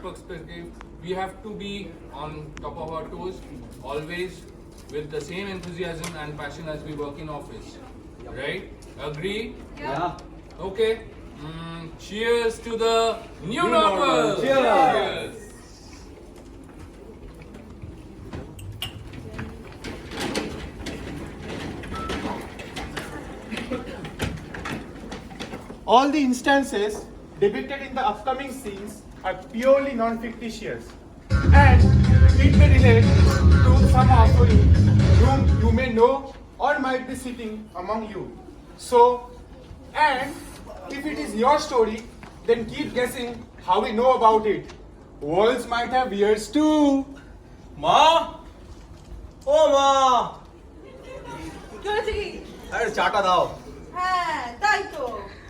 perspective, we have to be on top of our toes, always with the same enthusiasm and passion as we work in office. Right? Agree? Yeah. Okay. Cheers to the new normal. Cheers. All the instances depicted in the upcoming scenes are purely non-fictitious and it may relate to some of you whom you may know or might be sitting among you. So, and if it is your story, then keep guessing how we know about it. Worlds might have ears too. মা, ও মা, কি হয়েছে কি? আরে চাটা দাও। হ্যাঁ তাই তো,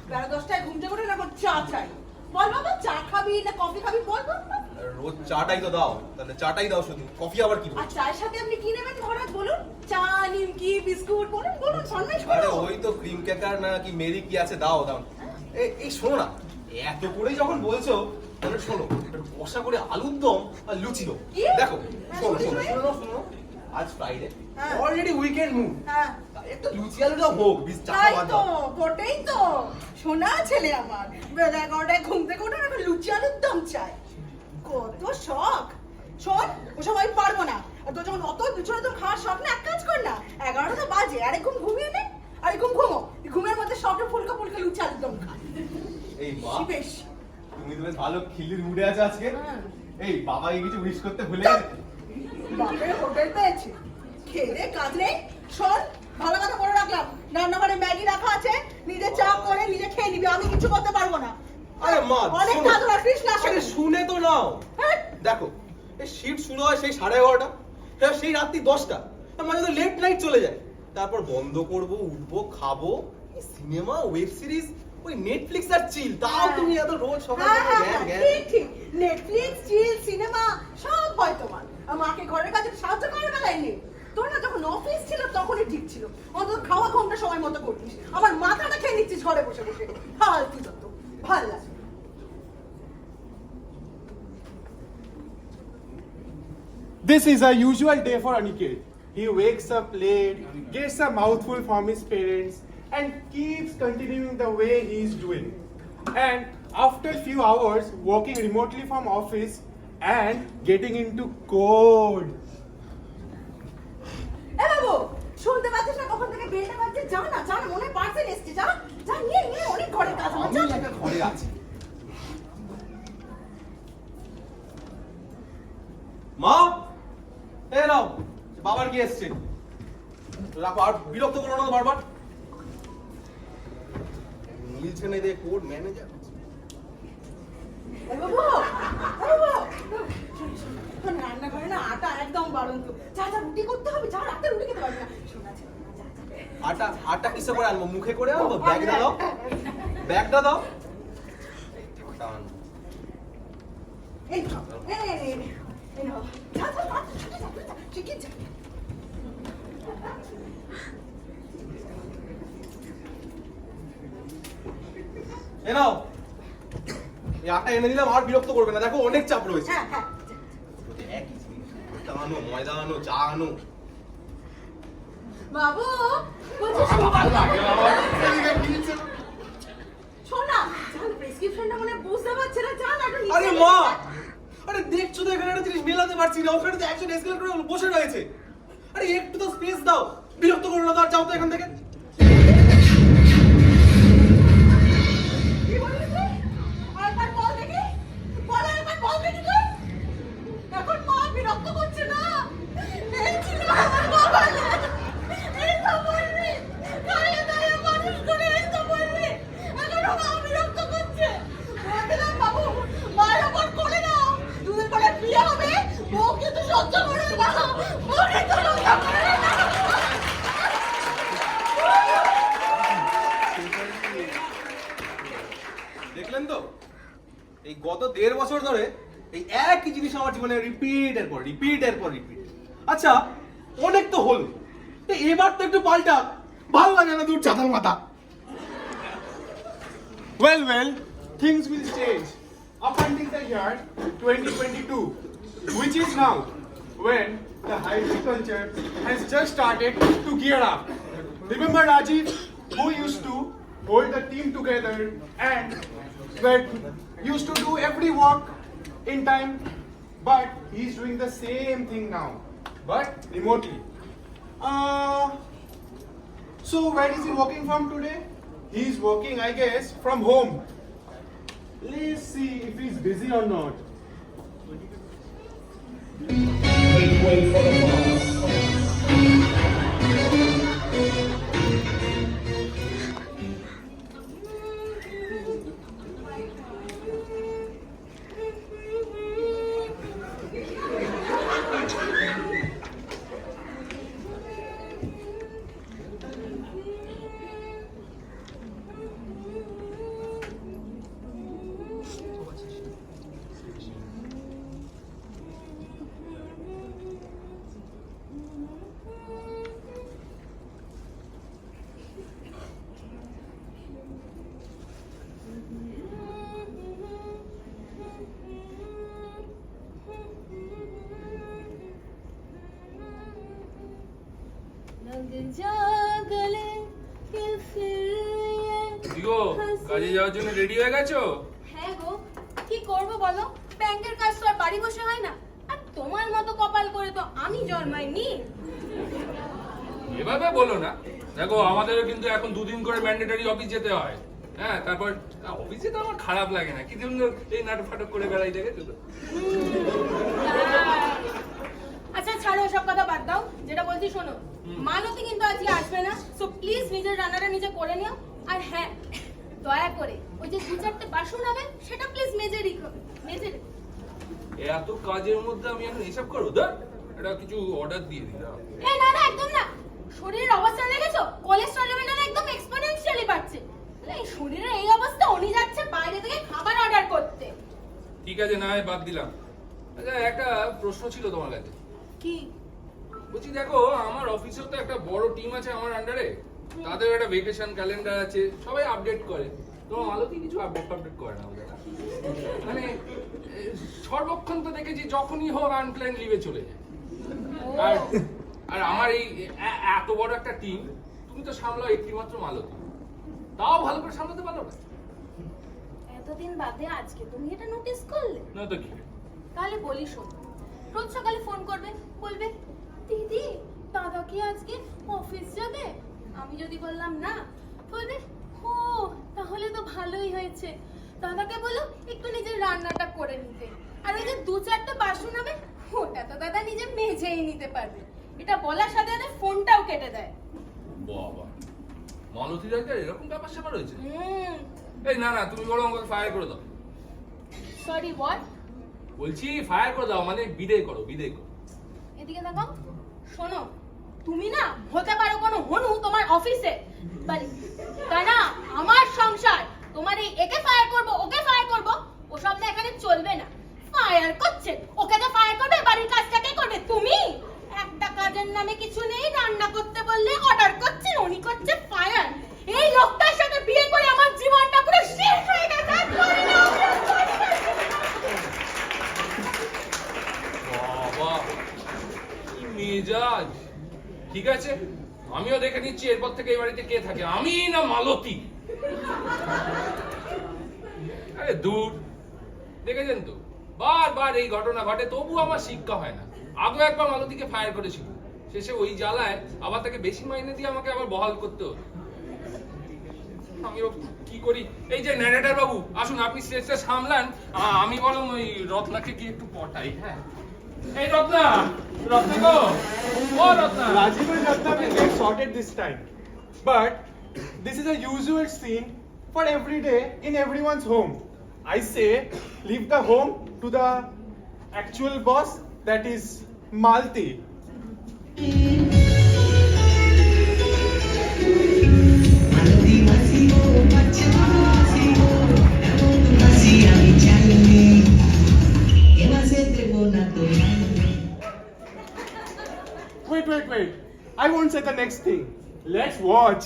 বেলা 10টায় ঘুমতে করে না চা চাই। বল বাবা, চা খাবি না কফি খাবি বল বাবা। রোজ চাটাই তো দাও, তাহলে চাটাই দাও শুধু, কফি আবার কি? আর চায়ের সাথে আপনি কি নেবেন মহারাজ বলুন? চা, নিমকি, বিস্কুট বলুন বলুন, ফরমাইশ আরে করুন। ওই তো ক্রিম কেকার না কি মেরি কি আছে, দাও দাও। এই শোনো না, এত করেই যখন বলছো তাহলে শোনো, একটু কষা করে আলুর দম আর লুচি দাও। কি? দেখো, হ্যাঁ, শোনো শুনি, শোনো শুনি। শোনো শোনো, আজ ফ্রাইডে, হ্যাঁ। অলরেডি উইকেন্ড মুড, হ্যাঁ একটু লুচি আলু দাও হোক, বিশ টাকা তাই বাদ তো, দাও। বটেই তো। সোনা ছেলে আমার, বেলা 11টায় ঘুম থেকে উঠে না লুচি আলুর দম চায়। কত শখ। শোন, ওসব আমি পারবো না। আর তোর যখন অত পিছনে তো খাওয়ার শখ না, এক কাজ কর না, 11টা বাজে, আরে ঘুম ঘুমিয়ে নে, আরে ঘুমো। ঘুমের মধ্যে সবটা ফুলকা ফুলকা লুচি আলুর দম খা। এই মা, বেশ। তুমি তো বেশ ভালো খিল্লির মুডে আছো আজকে। হ্যাঁ। এই বাবাকে কিছু উইশ করতে ভুলে গেছে। বাপের হোটেল পেয়েছে, খেয়ে কাজ নেই। শোন, ভালো কথা বলে রাখলাম, রান্নাঘরে ম্যাগি রাখা আছে, নিজে চা করে নিজে খেয়ে নিবি, আমি কিছু করতে পারবো না। আরে মা, অনেক শোনো। কাজ রাখিস না। আরে শুনে তো নাও। হ্যাঁ। দেখো, এই শিফট শুরু হয় সেই 11:30, সেই রাত্রি 10টা, তার মানে তো লেট নাইট চলে যায়। তারপর বন্ধ করব, উঠবো, খাবো, সিনেমা, ওয়েব সিরিজ, ওই নেটফ্লিক্স আর চিল। তাও তুমি এত রোজ সকাল থেকে জ্ঞান জ্ঞান। ঠিক ঠিক, নেটফ্লিক্স, চিল, সিনেমা সব হয় তোমার। আর মাকে ঘরের কাজে সাহায্য করার বেলায় নেই। তোর না যখন অফিস ছিল তখনই ঠিক ছিল, অন্তত খাওয়া ঘুমটা সময় মতো করতিস। আমার মাথাটা খেয়ে নিচ্ছিস ঘরে বসে বসে, ফালতু যত, ভাল লাগে। This is a usual day for Aniket. He wakes up late, gets a mouthful from his parents, and keeps continuing the way he is doing. And after a few hours working remotely from office and getting into code. এ বাবু, শুনতে পাচ্ছিস না কখন থেকে বেলটা বাজছে? যা না, যা না, মনে পার্সেল এসছে, যা যা নিয়ে অনেক ঘরের কাজ আমার, আমি যা। একটা ঘরে আছি। মা, এ নাও, বাবার কি এসছে? রাখো, আর বিরক্ত করো না তো বারবার। মিলছে না, দেখ কোড ম্যানেজার। এ বাবু, এ বাবু, শোন, রান্নাঘরে না আটা একদম বাড়ন্ত। যা যা, রুটি করতে হবে, যা, রাতে রুটি খেতে পারবি না। শোনা ছেলে, যা যা। আটা কিসে করে আনবো? মুখে করে আনবো? ব্যাগটা দাও, ব্যাগটা দাও। আটা আনবো। এই নাও, এই নাও, যা যা, ঠিকই যা। এ নাও, এই আটা এনে দিলাম, আর বিরক্ত করবে না, দেখো অনেক চাপ রয়েছে। হ্যাঁ হ্যাঁ। একই জিনিস, আটা আনো, ময়দা আনো, চা আনো। বাবু, বলছি শোন না, জান প্রেসক্রিপশনটা মনে বুঝতে পারছে না, জান একটু নিচে আরে মা, আরে দেখছো তো এখানে একটা জিনিস মেলাতে পারছি না, ওখানে তো একজন এসকেলেট করে বসে রয়েছে। আরে একটু তো স্পেস দাও, বিরক্ত করো না তো, আর যাও তো এখান থেকে। কি বললি তুই? আরেকবার বল দেখি, বল, আরেকবার বল দেখি তুই। এখন মা বিরক্ত করছে না, এই ছিল আমার বাবা, এই তো বলবি, খাইয়ে দাইয়ে মানুষ করে এই তো বলবি, এখনো মা বিরক্ত করছে। বলছিলাম বাবু, মায়ের ওপর করে নাও, দুদিন পরে বিয়ে হবে, বউ কিন্তু সহ্য করে না, বউ কিন্তু সহ্য করে না। দেখলেন তো, এই গত 1.5 বছর ধরে এই একই জিনিস আমার জীবনে রিপিট এরপর রিপিট এরপর রিপিট। আচ্ছা, অনেক তো হলো, এবার তো একটু পাল্টা, ভালো লাগে না দূর চাতাল মাথা। Well, things will change. up until the year 2022, which is now when the hybrid culture has just started to gear up. Remember Rajiv, who used to hold the team together and that used to do every work in time, but he's doing the same thing now, but remotely. So where is he working from today? He's working, I guess, from home. Let's see if he's busy or not. लग जा गले कि फिर ये দিগো কাজে যাওয়ার জন্য ready হয়ে গেছো? হ্যাঁ গো, কি করব বলো? ব্যাংকের কাজ তো আর বাড়ি বসে হয় না। আর তোমার মতো কপাল করে তো আমি জন্মাইনি। এভাবে বলো না। দেখো আমাদেরও কিন্তু এখন দুদিন করে ম্যান্ডেটরি অফিস যেতে হয়। হ্যাঁ, তারপর অফিসে তো আমার খারাপ লাগে না, কি জন্য এই নাটক ফাটক করে বেড়াই দেখেছো তো? আচ্ছা ছাড়ো, সব কথা বাদ দাও, যেটা বলছি শোনো। মালতী কিন্তু আজকে আসবে না, সো প্লিজ নিজের রান্নাটা নিজে করে নিও। আর হ্যাঁ, দয়া করে ওই যে 2-4টে বাসন হবে সেটা প্লিজ মেজে রেখো। এত কাজের মধ্যে আমি এখন এসব করবো? ধর, এটা কিছু অর্ডার দিয়ে দিলাম। এই না না, একদম না। শরীরের অবস্থা দেখেছো? কোলেস্টেরল লেভেলটা একদম এক্সপোনেনশিয়ালি বাড়ছে। এই শরীরের এই অবস্থা, উনি যাচ্ছে বাইরে থেকে খাবার অর্ডার করতে। ঠিক আছে, না হয় বাদ দিলাম। আচ্ছা, একটা প্রশ্ন ছিল তোমার কাছে। কি? বলছি দেখো, আমার অফিসেও তো একটা বড় টিম আছে আমার আন্ডারে, তাদের একটা ভেকেশন ক্যালেন্ডার আছে, সবাই আপডেট করে। তোমার মালতী কিছু আপডেট করে না ওদের। মানে সর্বক্ষণ তো দেখেছি যখনই হোক আনপ্ল্যান লিভে চলে যায়। আর আমার এই এত বড় একটা টিম, তুমি তো সামলাও একটি মাত্র মালতী, তাও ভালো করে সামলাতে পারো না। এতদিন বাদে আজকে তুমি এটা নোটিস করলে? না তো কি? তাহলে বলি শোন, রোজ সকালে ফোন করবে, বলবে দিদি দাদা কি আজকে অফিস যাবে? আমি যদি বললাম না, বলবে ও তাহলে তো ভালোই হয়েছে, দাদাকে বলো একটু নিজের রান্নাটা করে নিতে। আর ওই যে 2-4টে বাসন হবে ওটা তো দাদা নিজে মেজেই নিতে পারবে। এটা বলার সাথে সাথে ফোনটাও কেটে দেয়। বাবা, মালতী দাদার এরকম ব্যাপার স্যাপার হয়েছে? এই না না, তুমি বলো আমাকে ফায়ার করে দাও। Sorry what? বলছি ফায়ার করে দাও, মানে বিদায় করো। এদিকে দেখো, শোনো, তুমি না হতে পারো কোনো হনু তোমার অফিসে, তাই না আমার সংসার। তোমার এই একে ফায়ার করব ওকে ফায়ার করব ওসব না এখানে চলবে না। ফায়ার করছে, ওকে তো ফায়ার করবে, বাড়ির কাজটা কে করবে? তুমি। একটা কাজের নামে কিছু নেই, রান্না করতে বললে অর্ডার করছে, উনি করছে ফায়ার। এই লোকটার সাথে বিয়ে করে আমার জীবনটা পুরো শেষ হয়ে গেছে। বাবা কি মেজাজ! ঠিক আছে, আমিও দেখে নিচ্ছি এরপর থেকে এই বাড়িতে কে থাকে, আমি না মালতী। আরে দূর, দেখেছেন তো বারবার এই ঘটনা ঘটে, তবু আমার শিক্ষা হয় না। আগেও একবার মালতীকে ফায়ার করেছিল, শেষে ওই জ্বালায় আবার তাকে বেশি মাইনে দিয়ে আমাকে আবার বহাল করতে হতো। আমিও কি করি? এই যে ন্যারেটর বাবু আসুন, আপনি স্টেজটা সামলান, আমি বরং ওই রত্নাকে গিয়ে একটু পটাই। হ্যাঁ, এই রত্না গো, ও Ratna. Rajiv and Ratna will get sorted this time. But this is a usual scene for every day in everyone's home. I say, leave the home to the actual boss, that is Malti. Wait. I won't say the next thing. Let's watch.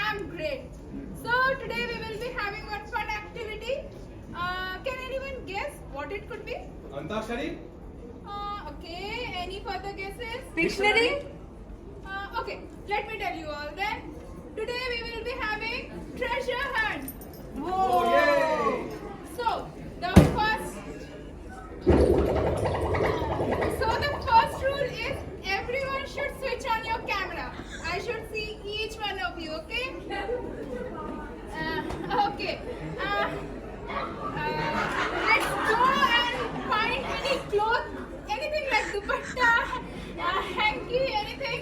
I'm great. So today we will be having one fun activity. Can anyone guess what it could be? Antakshari? Okay. Any further guesses? Dictionary? Okay. Let me tell you all then. Today we will be having treasure hunt. Oh, yay! So the first rule is everyone should switch on your camera. I should see each one of you, okay? Okay. Let's go and find any cloth, anything like dupatta, hanky, anything.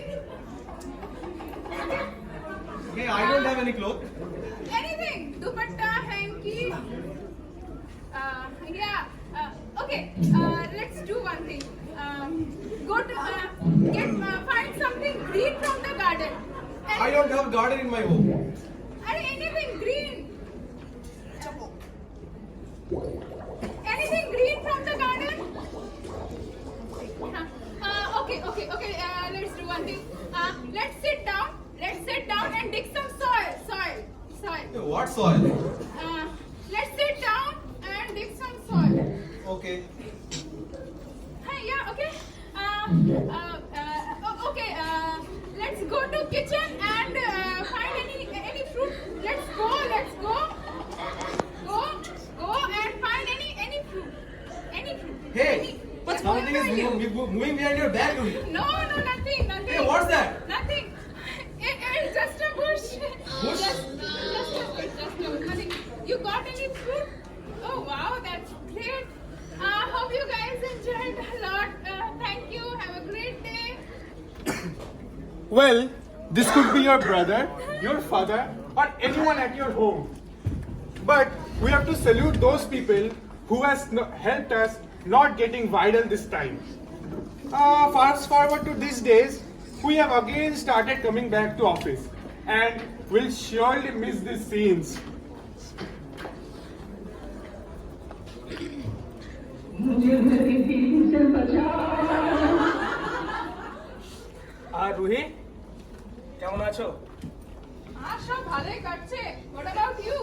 Okay? Okay, I don't have any clothes. Anything, dupatta, hanky. Okay. Let's do one thing. Go to find something green from the garden. I don't have garden in my home. Anything green. Anything green from the garden. Okay. Let's do one thing. Let's sit down and dig some soil. Hey, what soil? Let's sit down and dig some soil. Okay. Yeah, okay. Okay. Let's go to kitchen and find any fruit. Let's go. Go and find any fruit. Any fruit. Hey, What's something is moving behind your back. No, nothing. Hey, what's that? Nothing. It's just a bush. Bush? Just a bush. Nothing. You got any fruit? Oh wow, that's great. Hope you guys enjoyed a lot. Thank you. Have a great day. Well, this could be your brother, your father, or anyone at your home. But we have to salute those people who has helped us not getting viral this time. Fast forward to these days, we have again started coming back to office and will surely miss these scenes. আর রুহি কেমন আছো? সব ভালোই কাটছে। What about you?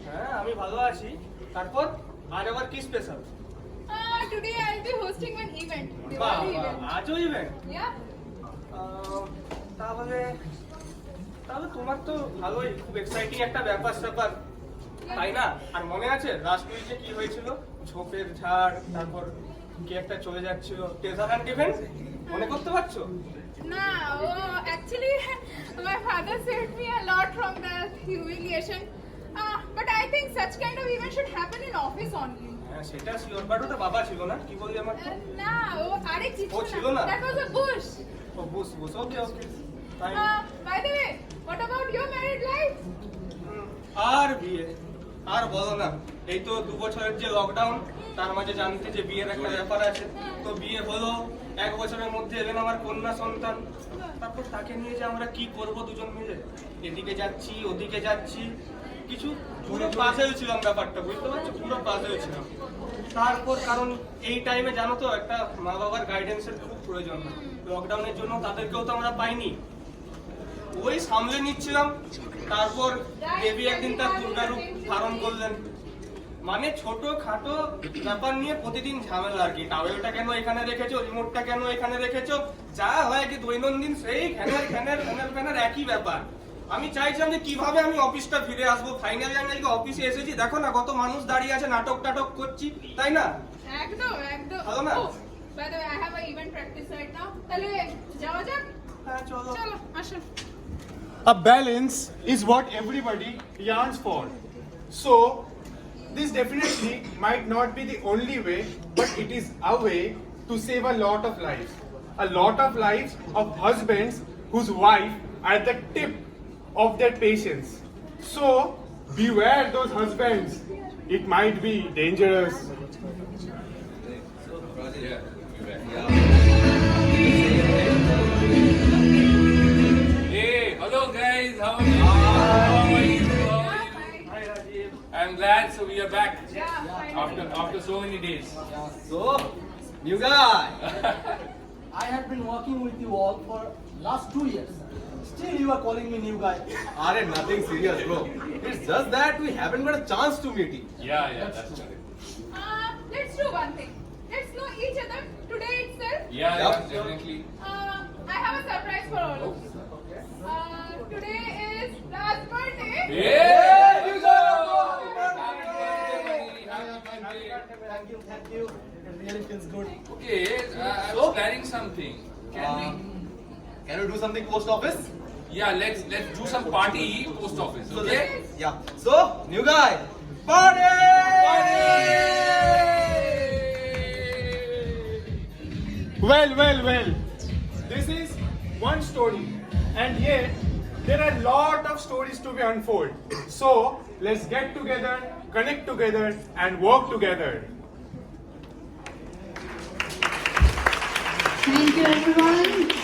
হ্যাঁ আমি ভালো আছি। তারপর আজ আবার কি special? Today I'll be hosting one event. বাহ Diwali event. আজও ইভেন্ট? Yeah. তাহলে তোমার তো ভালোই খুব এক্সাইটিং একটা ব্যাপার তাই না? আর মনে আছে লাস্ট উইকে কি হয়েছিল? ঝোপের ঝাড়, তারপর কি একটা চলে যাচ্ছিল ট্রেজার হান্ট ইভেন্ট, মনে করতে পারছো? No, actually, my father saved me a lot from the humiliation. But I think such kind of event should happen in office only. হ্যাঁ সেটা শিওর, বাট ওটা বাবা ছিল না, কি বললি আমার তো? No, আরে কিছু ও ছিল না? That was a bush. ও বুঝ ওকে তাই By the way, what about your married life? আর বিয়ে আর বলো না, এই তো 2 বছরের যে লকডাউন, তার মাঝে জানতে যে বিয়ের একটা ব্যাপার আছে, তো বিয়ে হলো 1 বছরের মধ্যে এলেন আমার কন্যা সন্তান। তারপর তাকে নিয়ে যে আমরা কি করব দুজন মিলে, এদিকে যাচ্ছি ওদিকে যাচ্ছি, কিছু পুরো পাজেল ছিলাম ব্যাপারটা, বুঝতে পারছো? পুরো পাজেল ছিলাম। তারপর কারণ এই টাইমে জানো তো একটা মা বাবার গাইডেন্সের খুব প্রয়োজন, লকডাউনের জন্য তাদেরকেও তো আমরা পাইনি, ওই সামলে নিচ্ছিলাম। তারপর দেবী একদিন তার দুর্গারূপ ধারণ করলেন, মানে ছোট খাটো ব্যাপার নিয়ে প্রতিদিন ঝামেলা আর কি। টাওয়েলটা কেন এখানে রেখেছো, রিমোটটা কেন এখানে রেখেছো, যা হয় কি দৈনন্দিন সেই ফ্যানের একই ব্যাপার। আমি চাইছিলাম যে কিভাবে আমি অফিসটা ফিরে আসবো। ফাইনালি আমি আজকে অফিসে এসেছি, দেখো না কত মানুষ দাঁড়িয়ে আছে, নাটক টাটক করছি, তাই না? একদম ভালো না? Oh, by the way, I have an event practice right now. তাহলে যাওয়া যাক? হ্যাঁ চলো। চলো, আসো। A balance is what everybody yearns for. So, this definitely might not be the only way, but it is a way to save a lot of lives. A lot of lives of husbands whose wife are at the tip of their patience. So, beware those husbands. It might be dangerous. Hey, hello guys, how are you? Hi, Rajiv. I'm glad, so we are back Yeah, after so many days. So, new guy. I have been working with you all for last 2 years. Still you are calling me new guy. Are nothing serious, bro. It's just that we haven't got a chance to meet you. Yeah, that's correct. Let's do one thing. Let's know each other today itself. Yeah, Yup. definitely. I have a surprise for all of you. Today is Raj's birthday. Yeah! you go! Thank you. It really feels good. Okay, I So? was planning something. Can Can we do something post office? we? Yeah, let's do some party post office. So Okay. yeah. So, new guy, party! Well. This is one story, and yet there are a lot of stories to be unfolded. So let's get together, connect together, and work together. Thank you, everyone.